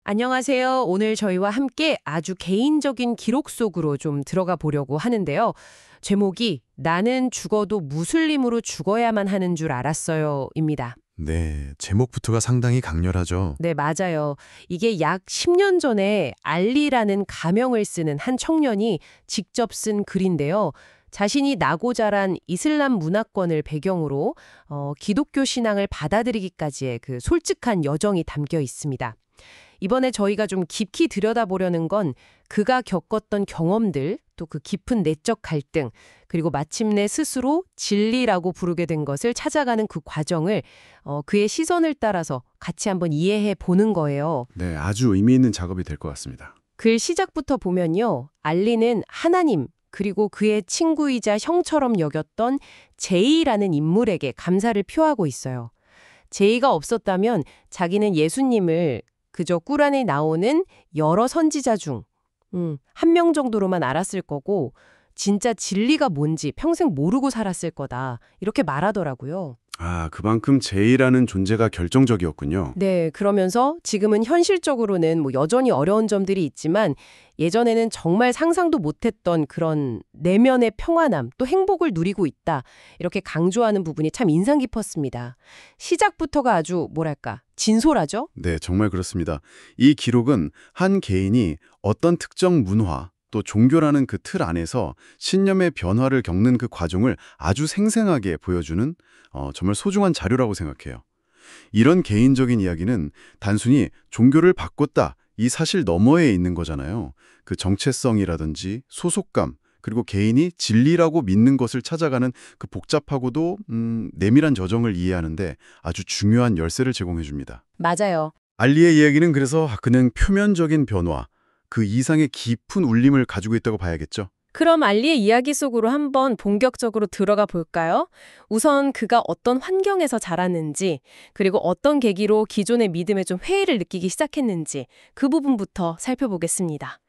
안녕하세요. 오늘 저희와 함께 아주 개인적인 기록 속으로 좀 들어가 보려고 하는데요. 제목이 나는 죽어도 무슬림으로 죽어야만 하는 줄 알았어요.입니다. 네, 제목부터가 상당히 강렬하죠. 네, 맞아요. 이게 약 10년 전에 알리라는 가명을 쓰는 한 청년이 직접 쓴 글인데요. 자신이 나고 자란 이슬람 문화권을 배경으로 기독교 신앙을 받아들이기까지의 그 솔직한 여정이 담겨 있습니다. 이번에 저희가 좀 깊이 들여다보려는 건 그가 겪었던 경험들, 또 그 깊은 내적 갈등, 그리고 마침내 스스로 진리라고 부르게 된 것을 찾아가는 그 과정을 그의 시선을 따라서 같이 한번 이해해 보는 거예요. 네, 아주 의미 있는 작업이 될 것 같습니다. 글 시작부터 보면요. 알리는 하나님, 그리고 그의 친구이자 형처럼 여겼던 제이라는 인물에게 감사를 표하고 있어요. 제이가 없었다면 자기는 예수님을 그저 꾸란에 나오는 여러 선지자 중 한 명 정도로만 알았을 거고 진짜 진리가 뭔지 평생 모르고 살았을 거다. 이렇게 말하더라고요. 아, 그만큼 제이라는 존재가 결정적이었군요. 네, 그러면서 지금은 현실적으로는 뭐 여전히 어려운 점들이 있지만 예전에는 정말 상상도 못했던 그런 내면의 평안함 또 행복을 누리고 있다. 이렇게 강조하는 부분이 참 인상 깊었습니다. 시작부터가 아주 뭐랄까 진솔하죠? 네, 정말 그렇습니다. 이 기록은 한 개인이 어떤 특정 문화, 또 종교라는 그 틀 안에서 신념의 변화를 겪는 그 과정을 아주 생생하게 보여주는 정말 소중한 자료라고 생각해요. 이런 개인적인 이야기는 단순히 종교를 바꿨다, 이 사실 너머에 있는 거잖아요. 그 정체성이라든지 소속감, 그리고 개인이 진리라고 믿는 것을 찾아가는 그 복잡하고도 내밀한 저정을 이해하는데 아주 중요한 열쇠를 제공해 줍니다. 맞아요. 알리의 이야기는 그래서 그냥 표면적인 변화, 그 이상의 깊은 울림을 가지고 있다고 봐야겠죠. 그럼 알리의 이야기 속으로 한번 본격적으로 들어가 볼까요? 우선 그가 어떤 환경에서 자랐는지, 그리고 어떤 계기로 기존의 믿음에 좀 회의를 느끼기 시작했는지 그 부분부터 살펴보겠습니다.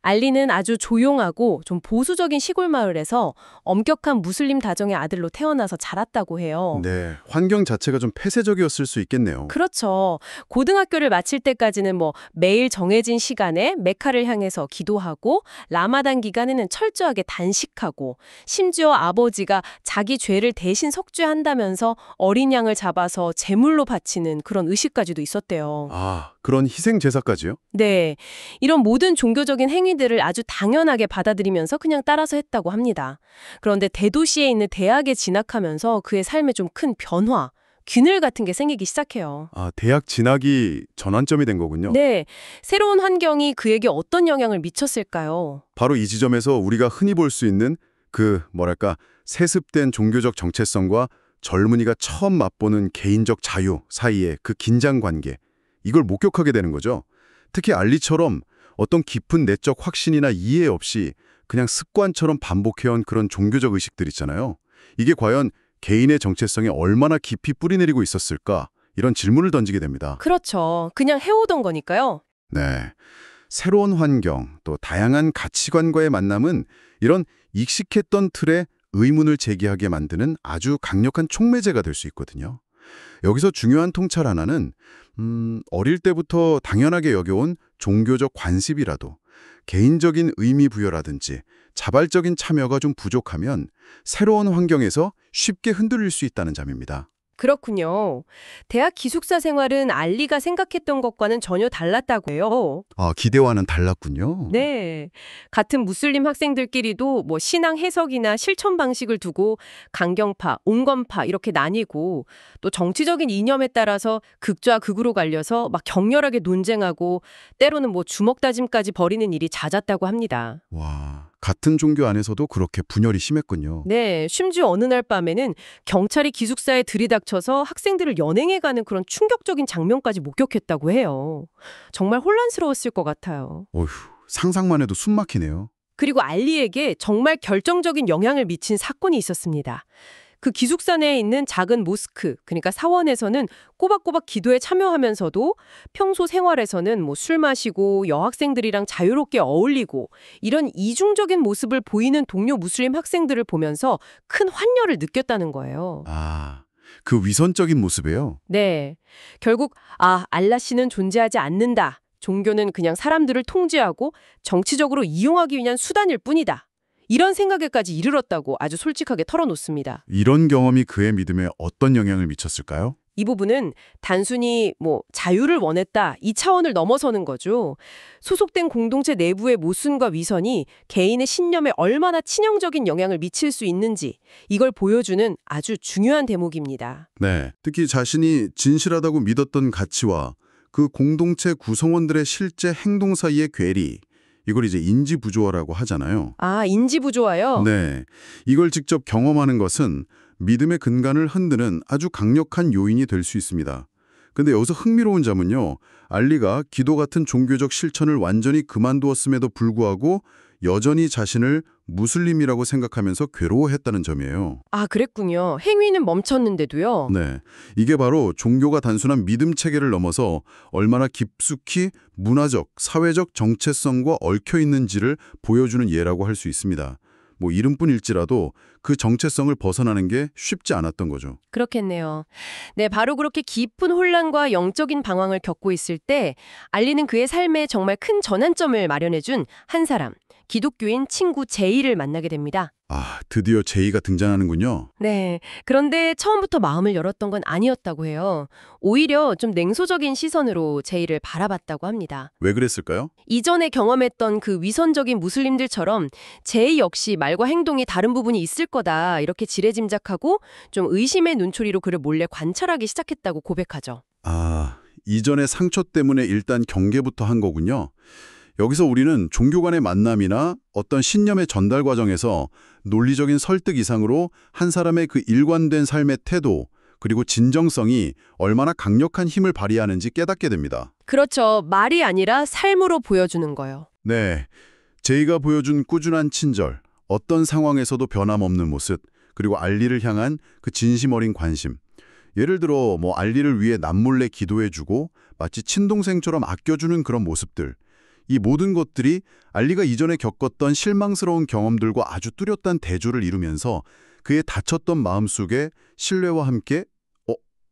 알리는 아주 조용하고 좀 보수적인 시골 마을에서 엄격한 무슬림 다정의 아들로 태어나서 자랐다고 해요. 네, 환경 자체가 좀 폐쇄적이었을 수 있겠네요. 그렇죠. 고등학교를 마칠 때까지는 뭐 매일 정해진 시간에 메카를 향해서 기도하고 라마단 기간에는 철저하게 단식하고 심지어 아버지가 자기 죄를 대신 속죄한다면서 어린 양을 잡아서 제물로 바치는 그런 의식까지도 있었대요. 아, 그런 희생 제사까지요? 네. 이런 모든 종교적인 행위들을 아주 당연하게 받아들이면서 그냥 따라서 했다고 합니다. 그런데 대도시에 있는 대학에 진학하면서 그의 삶에 좀 큰 변화, 균열 같은 게 생기기 시작해요. 아, 대학 진학이 전환점이 된 거군요. 네. 새로운 환경이 그에게 어떤 영향을 미쳤을까요? 바로 이 지점에서 우리가 흔히 볼 수 있는 그 뭐랄까 세습된 종교적 정체성과 젊은이가 처음 맛보는 개인적 자유 사이의 그 긴장 관계, 이걸 목격하게 되는 거죠. 특히 알리처럼 어떤 깊은 내적 확신이나 이해 없이 그냥 습관처럼 반복해온 그런 종교적 의식들 있잖아요. 이게 과연 개인의 정체성에 얼마나 깊이 뿌리내리고 있었을까? 이런 질문을 던지게 됩니다. 그렇죠. 그냥 해오던 거니까요. 네. 새로운 환경, 또 다양한 가치관과의 만남은 이런 익숙했던 틀에 의문을 제기하게 만드는 아주 강력한 촉매제가 될 수 있거든요. 여기서 중요한 통찰 하나는 어릴 때부터 당연하게 여겨온 종교적 관습이라도 개인적인 의미 부여라든지 자발적인 참여가 좀 부족하면 새로운 환경에서 쉽게 흔들릴 수 있다는 점입니다. 그렇군요. 대학 기숙사 생활은 알리가 생각했던 것과는 전혀 달랐다고 해요. 아, 기대와는 달랐군요. 네. 같은 무슬림 학생들끼리도 뭐 신앙 해석이나 실천 방식을 두고 강경파, 온건파 이렇게 나뉘고 또 정치적인 이념에 따라서 극좌 극으로 갈려서 막 격렬하게 논쟁하고 때로는 뭐 주먹 다짐까지 벌이는 일이 잦았다고 합니다. 와, 같은 종교 안에서도 그렇게 분열이 심했군요. 네, 심지어 어느 날 밤에는 경찰이 기숙사에 들이닥쳐서 학생들을 연행해가는 그런 충격적인 장면까지 목격했다고 해요. 정말 혼란스러웠을 것 같아요. 어휴, 상상만 해도 숨 막히네요. 그리고 알리에게 정말 결정적인 영향을 미친 사건이 있었습니다. 그 기숙사 내에 있는 작은 모스크, 그러니까 사원에서는 꼬박꼬박 기도에 참여하면서도 평소 생활에서는 뭐 술 마시고 여학생들이랑 자유롭게 어울리고 이런 이중적인 모습을 보이는 동료 무슬림 학생들을 보면서 큰 환멸을 느꼈다는 거예요. 아, 그 위선적인 모습이에요? 네. 결국 알라 씨는 존재하지 않는다. 종교는 그냥 사람들을 통제하고 정치적으로 이용하기 위한 수단일 뿐이다. 이런 생각에까지 이르렀다고 아주 솔직하게 털어놓습니다. 이런 경험이 그의 믿음에 어떤 영향을 미쳤을까요? 이 부분은 단순히 자유를 원했다 이 차원을 넘어서는 거죠. 소속된 공동체 내부의 모순과 위선이 개인의 신념에 얼마나 치명적인 영향을 미칠 수 있는지 이걸 보여주는 아주 중요한 대목입니다. 네, 특히 자신이 진실하다고 믿었던 가치와 그 공동체 구성원들의 실제 행동 사이의 괴리, 이걸 이제 인지부조화라고 하잖아요. 아, 인지부조화요? 네, 이걸 직접 경험하는 것은 믿음의 근간을 흔드는 아주 강력한 요인이 될 수 있습니다. 근데 여기서 흥미로운 점은요, 알리가 기도 같은 종교적 실천을 완전히 그만두었음에도 불구하고 여전히 자신을 무슬림이라고 생각하면서 괴로워했다는 점이에요. 아, 그랬군요. 행위는 멈췄는데도요. 네, 이게 바로 종교가 단순한 믿음 체계를 넘어서 얼마나 깊숙이 문화적, 사회적 정체성과 얽혀 있는지를 보여주는 예라고 할 수 있습니다. 이름뿐일지라도 그 정체성을 벗어나는 게 쉽지 않았던 거죠. 그렇겠네요. 네, 바로 그렇게 깊은 혼란과 영적인 방황을 겪고 있을 때 알리는 그의 삶에 정말 큰 전환점을 마련해준 한 사람, 기독교인 친구 제이를 만나게 됩니다. 아, 드디어 제이가 등장하는군요. 네, 그런데 처음부터 마음을 열었던 건 아니었다고 해요. 오히려 좀 냉소적인 시선으로 제이를 바라봤다고 합니다. 왜 그랬을까요? 이전에 경험했던 그 위선적인 무슬림들처럼 제이 역시 말과 행동이 다른 부분이 있을 거다 이렇게 지레짐작하고 좀 의심의 눈초리로 그를 몰래 관찰하기 시작했다고 고백하죠. 아, 이전의 상처 때문에 일단 경계부터 한 거군요. 여기서 우리는 종교 간의 만남이나 어떤 신념의 전달 과정에서 논리적인 설득 이상으로 한 사람의 그 일관된 삶의 태도, 그리고 진정성이 얼마나 강력한 힘을 발휘하는지 깨닫게 됩니다. 그렇죠. 말이 아니라 삶으로 보여주는 거요. 네, 제이가 보여준 꾸준한 친절, 어떤 상황에서도 변함없는 모습, 그리고 알리를 향한 그 진심 어린 관심. 예를 들어 알리를 위해 남몰래 기도해주고 마치 친동생처럼 아껴주는 그런 모습들. 이 모든 것들이 알리가 이전에 겪었던 실망스러운 경험들과 아주 뚜렷한 대조를 이루면서 그의 다쳤던 마음속에 신뢰와 함께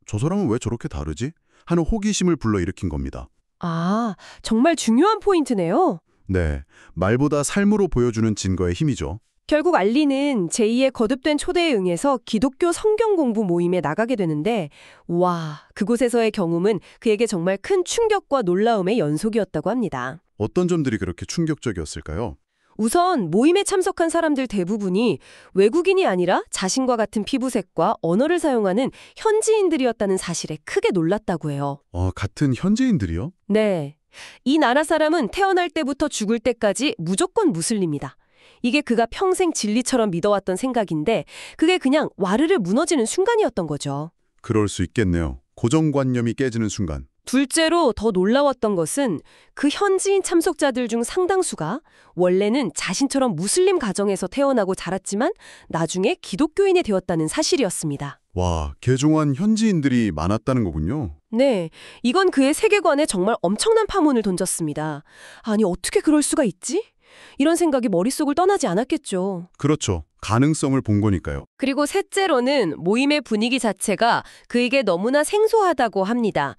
저 사람은 왜 저렇게 다르지? 하는 호기심을 불러일으킨 겁니다. 아, 정말 중요한 포인트네요. 네, 말보다 삶으로 보여주는 증거의 힘이죠. 결국 알리는 제이의 거듭된 초대에 응해서 기독교 성경 공부 모임에 나가게 되는데 와, 그곳에서의 경험은 그에게 정말 큰 충격과 놀라움의 연속이었다고 합니다. 어떤 점들이 그렇게 충격적이었을까요? 우선 모임에 참석한 사람들 대부분이 외국인이 아니라 자신과 같은 피부색과 언어를 사용하는 현지인들이었다는 사실에 크게 놀랐다고 해요. 같은 현지인들이요? 네. 이 나라 사람은 태어날 때부터 죽을 때까지 무조건 무슬림이다. 이게 그가 평생 진리처럼 믿어왔던 생각인데 그게 그냥 와르르 무너지는 순간이었던 거죠. 그럴 수 있겠네요. 고정관념이 깨지는 순간. 둘째로 더 놀라웠던 것은 그 현지인 참석자들 중 상당수가 원래는 자신처럼 무슬림 가정에서 태어나고 자랐지만 나중에 기독교인이 되었다는 사실이었습니다. 와, 개종한 현지인들이 많았다는 거군요. 네, 이건 그의 세계관에 정말 엄청난 파문을 던졌습니다. 아니, 어떻게 그럴 수가 있지? 이런 생각이 머릿속을 떠나지 않았겠죠. 그렇죠. 가능성을 본 거니까요. 그리고 셋째로는 모임의 분위기 자체가 그에게 너무나 생소하다고 합니다.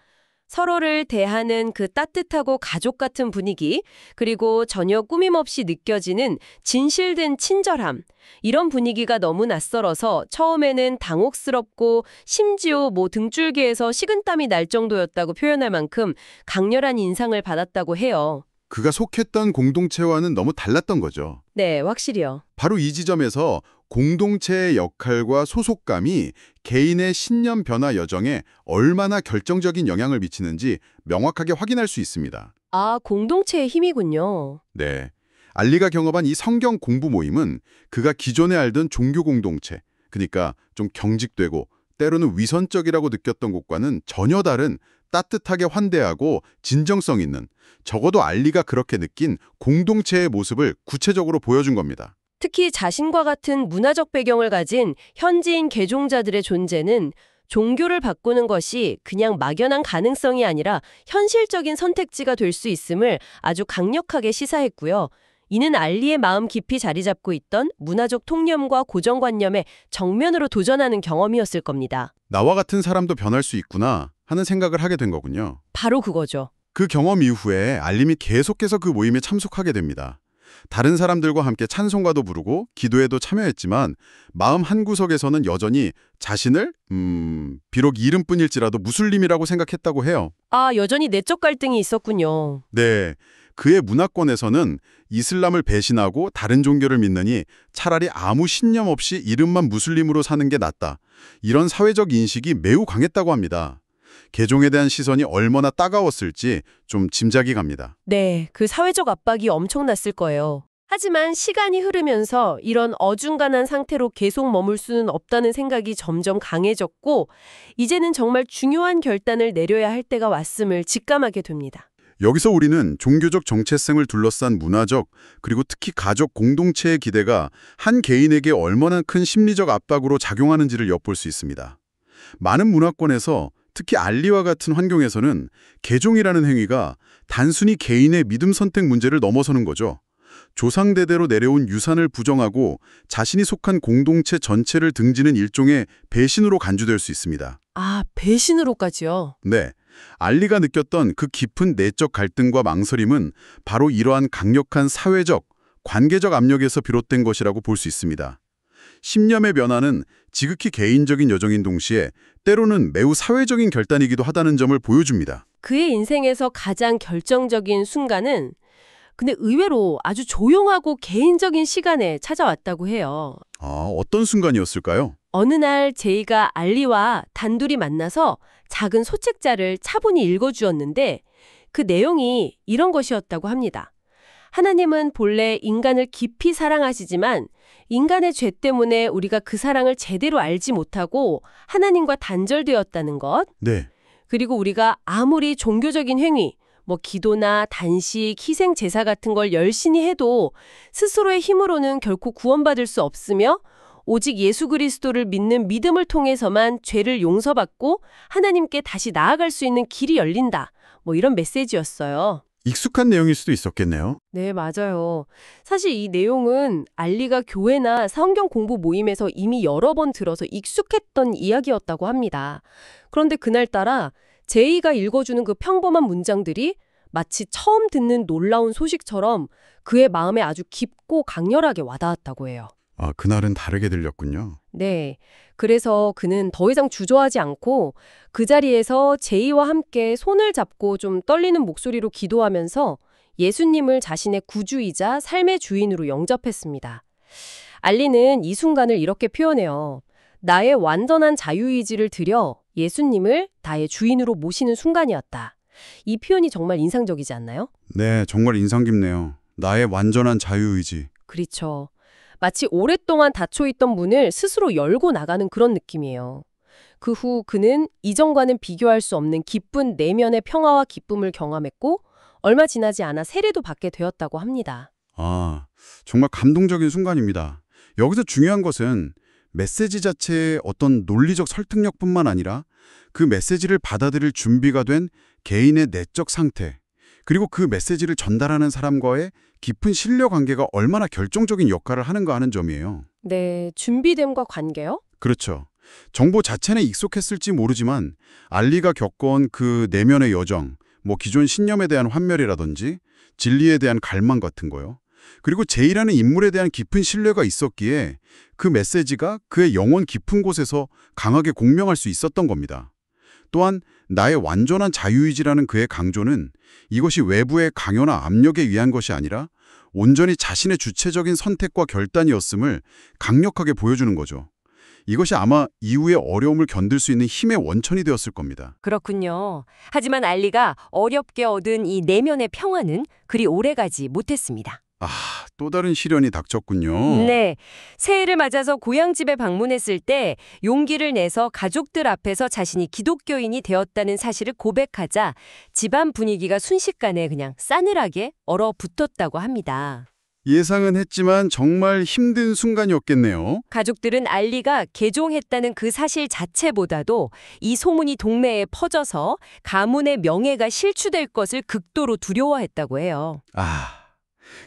서로를 대하는 그 따뜻하고 가족 같은 분위기, 그리고 전혀 꾸밈없이 느껴지는 진실된 친절함, 이런 분위기가 너무 낯설어서 처음에는 당혹스럽고 심지어 등줄기에서 식은땀이 날 정도였다고 표현할 만큼 강렬한 인상을 받았다고 해요. 그가 속했던 공동체와는 너무 달랐던 거죠. 네, 확실히요. 바로 이 지점에서 공동체의 역할과 소속감이 개인의 신념 변화 여정에 얼마나 결정적인 영향을 미치는지 명확하게 확인할 수 있습니다. 아, 공동체의 힘이군요. 네, 알리가 경험한 이 성경 공부 모임은 그가 기존에 알던 종교 공동체, 그러니까 좀 경직되고 때로는 위선적이라고 느꼈던 곳과는 전혀 다른 따뜻하게 환대하고 진정성 있는, 적어도 알리가 그렇게 느낀 공동체의 모습을 구체적으로 보여준 겁니다. 특히 자신과 같은 문화적 배경을 가진 현지인 개종자들의 존재는 종교를 바꾸는 것이 그냥 막연한 가능성이 아니라 현실적인 선택지가 될 수 있음을 아주 강력하게 시사했고요. 이는 알리의 마음 깊이 자리 잡고 있던 문화적 통념과 고정관념에 정면으로 도전하는 경험이었을 겁니다. 나와 같은 사람도 변할 수 있구나 하는 생각을 하게 된 거군요. 바로 그거죠. 그 경험 이후에 알림이 계속해서 그 모임에 참석하게 됩니다. 다른 사람들과 함께 찬송가도 부르고 기도에도 참여했지만 마음 한구석에서는 여전히 자신을 비록 이름뿐일지라도 무슬림이라고 생각했다고 해요. 아, 여전히 내적 갈등이 있었군요. 네, 그의 문화권에서는 이슬람을 배신하고 다른 종교를 믿느니 차라리 아무 신념 없이 이름만 무슬림으로 사는 게 낫다. 이런 사회적 인식이 매우 강했다고 합니다. 개종에 대한 시선이 얼마나 따가웠을지 좀 짐작이 갑니다. 네, 그 사회적 압박이 엄청났을 거예요. 하지만 시간이 흐르면서 이런 어중간한 상태로 계속 머물 수는 없다는 생각이 점점 강해졌고, 이제는 정말 중요한 결단을 내려야 할 때가 왔음을 직감하게 됩니다. 여기서 우리는 종교적 정체성을 둘러싼 문화적 그리고 특히 가족 공동체의 기대가 한 개인에게 얼마나 큰 심리적 압박으로 작용하는지를 엿볼 수 있습니다. 많은 문화권에서 특히 알리와 같은 환경에서는 개종이라는 행위가 단순히 개인의 믿음 선택 문제를 넘어서는 거죠. 조상대대로 내려온 유산을 부정하고 자신이 속한 공동체 전체를 등지는 일종의 배신으로 간주될 수 있습니다. 아, 배신으로까지요? 네. 알리가 느꼈던 그 깊은 내적 갈등과 망설임은 바로 이러한 강력한 사회적, 관계적 압력에서 비롯된 것이라고 볼 수 있습니다. 신념의 변화는 지극히 개인적인 여정인 동시에 때로는 매우 사회적인 결단이기도 하다는 점을 보여줍니다. 그의 인생에서 가장 결정적인 순간은 근데 의외로 아주 조용하고 개인적인 시간에 찾아왔다고 해요. 아, 어떤 순간이었을까요? 어느 날 제이가 알리와 단둘이 만나서 작은 소책자를 차분히 읽어주었는데 그 내용이 이런 것이었다고 합니다. 하나님은 본래 인간을 깊이 사랑하시지만 인간의 죄 때문에 우리가 그 사랑을 제대로 알지 못하고 하나님과 단절되었다는 것. 네. 그리고 우리가 아무리 종교적인 행위, 기도나 단식, 희생 제사 같은 걸 열심히 해도 스스로의 힘으로는 결코 구원받을 수 없으며 오직 예수 그리스도를 믿는 믿음을 통해서만 죄를 용서받고 하나님께 다시 나아갈 수 있는 길이 열린다. 이런 메시지였어요. 익숙한 내용일 수도 있었겠네요. 네, 맞아요. 사실 이 내용은 알리가 교회나 성경 공부 모임에서 이미 여러 번 들어서 익숙했던 이야기였다고 합니다. 그런데 그날따라 제이가 읽어주는 그 평범한 문장들이 마치 처음 듣는 놀라운 소식처럼 그의 마음에 아주 깊고 강렬하게 와닿았다고 해요. 아, 그날은 다르게 들렸군요. 네. 그래서 그는 더 이상 주저하지 않고 그 자리에서 제이와 함께 손을 잡고 좀 떨리는 목소리로 기도하면서 예수님을 자신의 구주이자 삶의 주인으로 영접했습니다. 알리는 이 순간을 이렇게 표현해요. 나의 완전한 자유의지를 들여 예수님을 나의 주인으로 모시는 순간이었다. 이 표현이 정말 인상적이지 않나요? 네, 정말 인상 깊네요. 나의 완전한 자유의지. 그렇죠. 마치 오랫동안 닫혀있던 문을 스스로 열고 나가는 그런 느낌이에요. 그 후 그는 이전과는 비교할 수 없는 기쁜 내면의 평화와 기쁨을 경험했고 얼마 지나지 않아 세례도 받게 되었다고 합니다. 아, 정말 감동적인 순간입니다. 여기서 중요한 것은 메시지 자체의 어떤 논리적 설득력뿐만 아니라 그 메시지를 받아들일 준비가 된 개인의 내적 상태, 그리고 그 메시지를 전달하는 사람과의 깊은 신뢰 관계가 얼마나 결정적인 역할을 하는가 하는 점이에요. 네, 준비됨과 관계요? 그렇죠. 정보 자체는 익숙했을지 모르지만 알리가 겪어온 그 내면의 여정, 기존 신념에 대한 환멸이라든지 진리에 대한 갈망 같은 거요. 그리고 제이라는 인물에 대한 깊은 신뢰가 있었기에 그 메시지가 그의 영혼 깊은 곳에서 강하게 공명할 수 있었던 겁니다. 또한 나의 완전한 자유의지라는 그의 강조는 이것이 외부의 강요나 압력에 의한 것이 아니라 온전히 자신의 주체적인 선택과 결단이었음을 강력하게 보여주는 거죠. 이것이 아마 이후의 어려움을 견딜 수 있는 힘의 원천이 되었을 겁니다. 그렇군요. 하지만 알리가 어렵게 얻은 이 내면의 평화는 그리 오래가지 못했습니다. 아, 또 다른 시련이 닥쳤군요. 네. 새해를 맞아서 고향집에 방문했을 때 용기를 내서 가족들 앞에서 자신이 기독교인이 되었다는 사실을 고백하자 집안 분위기가 순식간에 그냥 싸늘하게 얼어붙었다고 합니다. 예상은 했지만 정말 힘든 순간이었겠네요. 가족들은 알리가 개종했다는 그 사실 자체보다도 이 소문이 동네에 퍼져서 가문의 명예가 실추될 것을 극도로 두려워했다고 해요. 아,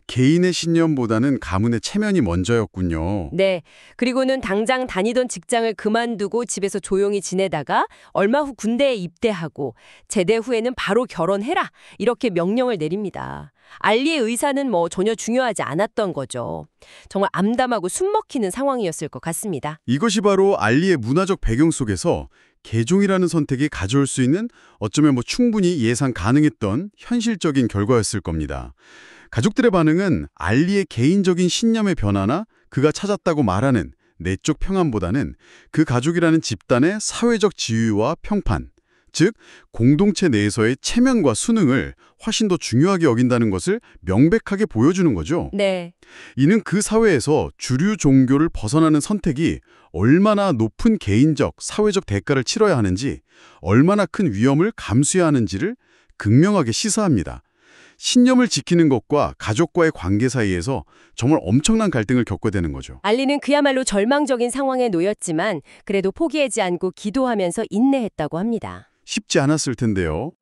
개인의 신념보다는 가문의 체면이 먼저였군요. 네. 그리고는 당장 다니던 직장을 그만두고 집에서 조용히 지내다가 얼마 후 군대에 입대하고 제대 후에는 바로 결혼해라. 이렇게 명령을 내립니다. 알리의 의사는 전혀 중요하지 않았던 거죠. 정말 암담하고 숨먹히는 상황이었을 것 같습니다. 이것이 바로 알리의 문화적 배경 속에서 개종이라는 선택이 가져올 수 있는 어쩌면 충분히 예상 가능했던 현실적인 결과였을 겁니다. 가족들의 반응은 알리의 개인적인 신념의 변화나 그가 찾았다고 말하는 내적 평안보다는 그 가족이라는 집단의 사회적 지위와 평판, 즉 공동체 내에서의 체면과 수능을 훨씬 더 중요하게 여긴다는 것을 명백하게 보여주는 거죠. 네. 이는 그 사회에서 주류 종교를 벗어나는 선택이 얼마나 높은 개인적, 사회적 대가를 치러야 하는지, 얼마나 큰 위험을 감수해야 하는지를 극명하게 시사합니다. 신념을 지키는 것과 가족과의 관계 사이에서 정말 엄청난 갈등을 겪게 되는 거죠. 알리는 그야말로 절망적인 상황에 놓였지만 그래도 포기하지 않고 기도하면서 인내했다고 합니다. 쉽지 않았을 텐데요.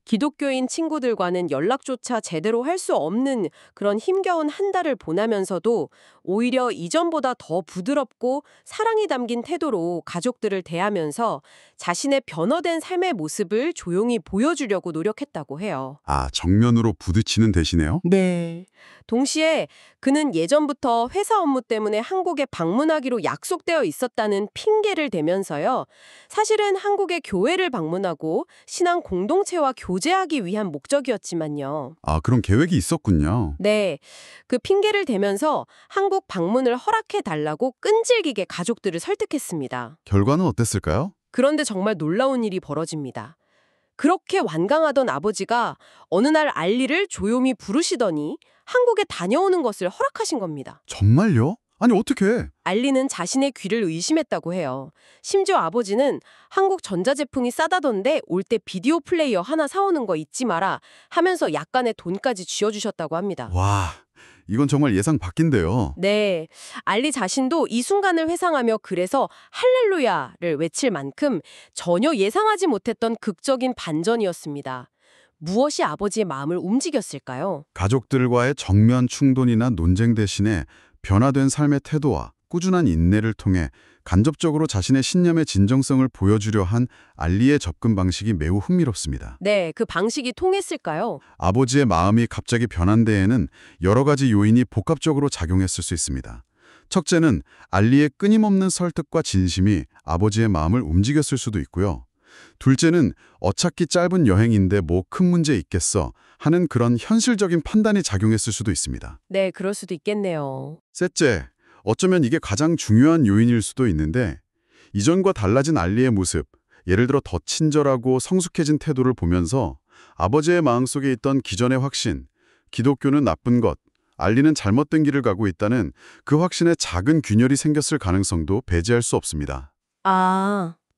기독교인 친구들과는 연락조차 제대로 할 수 없는 그런 힘겨운 한 달을 보내면서도 오히려 이전보다 더 부드럽고 사랑이 담긴 태도로 가족들을 대하면서 자신의 변화된 삶의 모습을 조용히 보여주려고 노력했다고 해요. 정면으로 부딪히는 대신에요? 네. 동시에 그는 예전부터 회사 업무 때문에 한국에 방문하기로 약속되어 있었다는 핑계를 대면서요. 사실은 한국의 교회를 방문하고 신앙 공동체와 교제하기 위한 목적이었지만요. 그런 계획이 있었군요. 네. 그 핑계를 대면서 한국 방문을 허락해달라고 끈질기게 가족들을 설득했습니다. 결과는 어땠을까요? 그런데 정말 놀라운 일이 벌어집니다. 그렇게 완강하던 아버지가 어느 날 알리를 조용히 부르시더니 한국에 다녀오는 것을 허락하신 겁니다. 정말요? 아니 어떻게? 알리는 자신의 귀를 의심했다고 해요. 심지어 아버지는 한국 전자제품이 싸다던데 올 때 비디오 플레이어 하나 사오는 거 잊지 마라 하면서 약간의 돈까지 쥐어주셨다고 합니다. 와, 이건 정말 예상 밖인데요. 네, 알리 자신도 이 순간을 회상하며 그래서 할렐루야를 외칠 만큼 전혀 예상하지 못했던 극적인 반전이었습니다. 무엇이 아버지의 마음을 움직였을까요? 가족들과의 정면 충돌이나 논쟁 대신에 변화된 삶의 태도와 꾸준한 인내를 통해 간접적으로 자신의 신념의 진정성을 보여주려 한 알리의 접근 방식이 매우 흥미롭습니다. 네, 그 방식이 통했을까요? 아버지의 마음이 갑자기 변한 데에는 여러 가지 요인이 복합적으로 작용했을 수 있습니다. 첫째는 알리의 끊임없는 설득과 진심이 아버지의 마음을 움직였을 수도 있고요. 둘째는 어차피 짧은 여행인데 뭐 큰 문제 있겠어 하는 그런 현실적인 판단이 작용했을 수도 있습니다. 네, 그럴 수도 있겠네요. 셋째, 어쩌면 이게 가장 중요한 요인일 수도 있는데 이전과 달라진 알리의 모습, 예를 들어 더 친절하고 성숙해진 태도를 보면서 아버지의 마음속에 있던 기존의 확신, 기독교는 나쁜 것, 알리는 잘못된 길을 가고 있다는 그 확신에 작은 균열이 생겼을 가능성도 배제할 수 없습니다.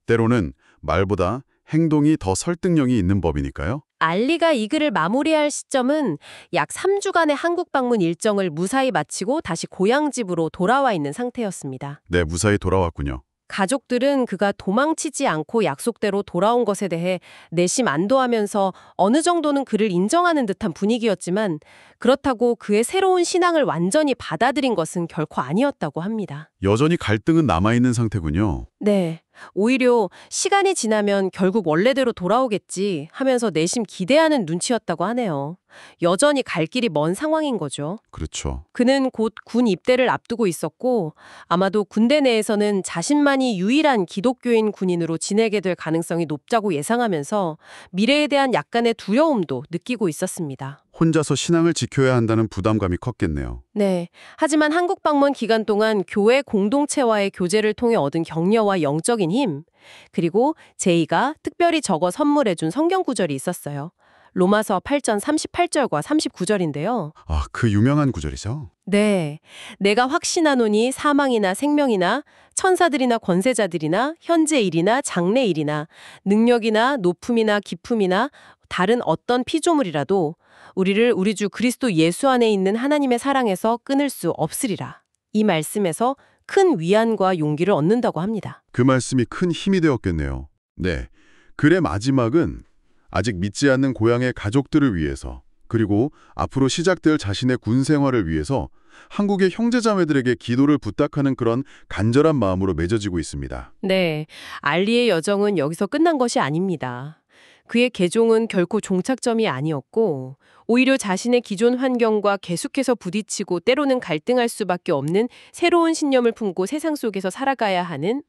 때로는 말보다 행동이 더 설득력이 있는 법이니까요. 알리가 이 글을 마무리할 시점은 약 3주간의 한국 방문 일정을 무사히 마치고 다시 고향집으로 돌아와 있는 상태였습니다. 네, 무사히 돌아왔군요. 가족들은 그가 도망치지 않고 약속대로 돌아온 것에 대해 내심 안도하면서 어느 정도는 그를 인정하는 듯한 분위기였지만 그렇다고 그의 새로운 신앙을 완전히 받아들인 것은 결코 아니었다고 합니다. 여전히 갈등은 남아있는 상태군요. 네. 오히려 시간이 지나면 결국 원래대로 돌아오겠지 하면서 내심 기대하는 눈치였다고 하네요. 여전히 갈 길이 먼 상황인 거죠. 그렇죠. 그는 곧 군 입대를 앞두고 있었고 아마도 군대 내에서는 자신만이 유일한 기독교인 군인으로 지내게 될 가능성이 높다고 예상하면서 미래에 대한 약간의 두려움도 느끼고 있었습니다. 혼자서 신앙을 지켜야 한다는 부담감이 컸겠네요. 네. 하지만 한국 방문 기간 동안 교회 공동체와의 교제를 통해 얻은 격려와 영적인 힘, 그리고 제이가 특별히 적어 선물해준 성경 구절이 있었어요. 로마서 8장 38절과 39절인데요. 그 유명한 구절이죠. 네. 내가 확신하노니 사망이나 생명이나 천사들이나 권세자들이나 현재 일이나 장래 일이나 능력이나 높음이나 깊음이나 다른 어떤 피조물이라도 우리를 우리 주 그리스도 예수 안에 있는 하나님의 사랑에서 끊을 수 없으리라. 이 말씀에서 큰 위안과 용기를 얻는다고 합니다. 그 말씀이 큰 힘이 되었겠네요. 네. 글의 마지막은 아직 믿지 않는 고향의 가족들을 위해서 그리고 앞으로 시작될 자신의 군 생활을 위해서 한국의 형제자매들에게 기도를 부탁하는 그런 간절한 마음으로 맺어지고 있습니다. 네, 알리의 여정은 여기서 끝난 것이 아닙니다. 그의 개종은 결코 종착점이 아니었고 오히려 자신의 기존 환경과 계속해서 부딪히고 때로는 갈등할 수밖에 없는 새로운 신념을 품고 세상 속에서 살아가야 하는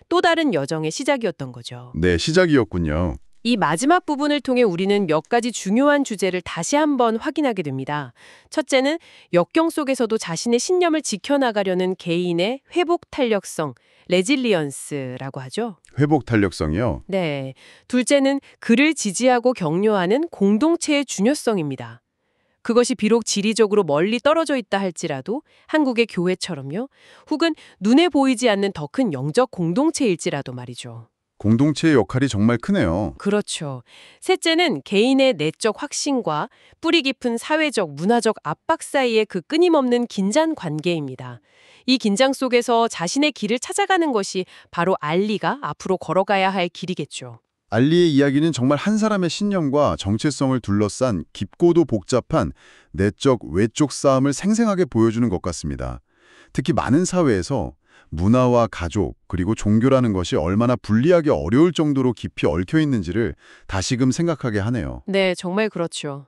또 다른 여정의 시작이었던 거죠. 네, 시작이었군요. 이 마지막 부분을 통해 우리는 몇 가지 중요한 주제를 다시 한번 확인하게 됩니다. 첫째는 역경 속에서도 자신의 신념을 지켜나가려는 개인의 회복 탄력성, 레질리언스라고 하죠. 회복 탄력성이요. 네. 둘째는 그를 지지하고 격려하는 공동체의 중요성입니다. 그것이 비록 지리적으로 멀리 떨어져 있다 할지라도 한국의 교회처럼요. 혹은 눈에 보이지 않는 더 큰 영적 공동체일지라도 말이죠. 공동체의 역할이 정말 크네요. 그렇죠. 셋째는 개인의 내적 확신과 뿌리 깊은 사회적, 문화적 압박 사이의 그 끊임없는 긴장 관계입니다. 이 긴장 속에서 자신의 길을 찾아가는 것이 바로 알리가 앞으로 걸어가야 할 길이겠죠. 알리의 이야기는 정말 한 사람의 신념과 정체성을 둘러싼 깊고도 복잡한 내적, 외적 싸움을 생생하게 보여주는 것 같습니다. 특히 많은 사회에서 문화와 가족, 그리고 종교라는 것이 얼마나 분리하기 어려울 정도로 깊이 얽혀 있는지를 다시금 생각하게 하네요. 네, 정말 그렇죠.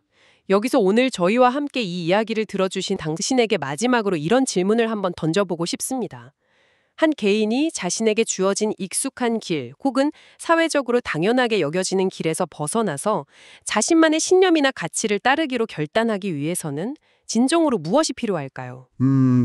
여기서 오늘 저희와 함께 이 이야기를 들어주신 당신에게 마지막으로 이런 질문을 한번 던져보고 싶습니다. 한 개인이 자신에게 주어진 익숙한 길 혹은 사회적으로 당연하게 여겨지는 길에서 벗어나서 자신만의 신념이나 가치를 따르기로 결단하기 위해서는 진정으로 무엇이 필요할까요?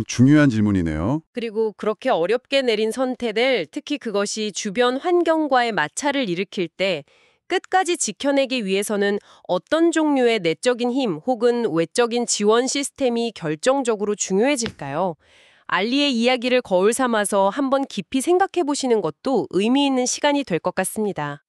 중요한 질문이네요. 그리고 그렇게 어렵게 내린 선택을 특히 그것이 주변 환경과의 마찰을 일으킬 때 끝까지 지켜내기 위해서는 어떤 종류의 내적인 힘 혹은 외적인 지원 시스템이 결정적으로 중요해질까요? 알리의 이야기를 거울 삼아서 한번 깊이 생각해 보시는 것도 의미 있는 시간이 될 것 같습니다.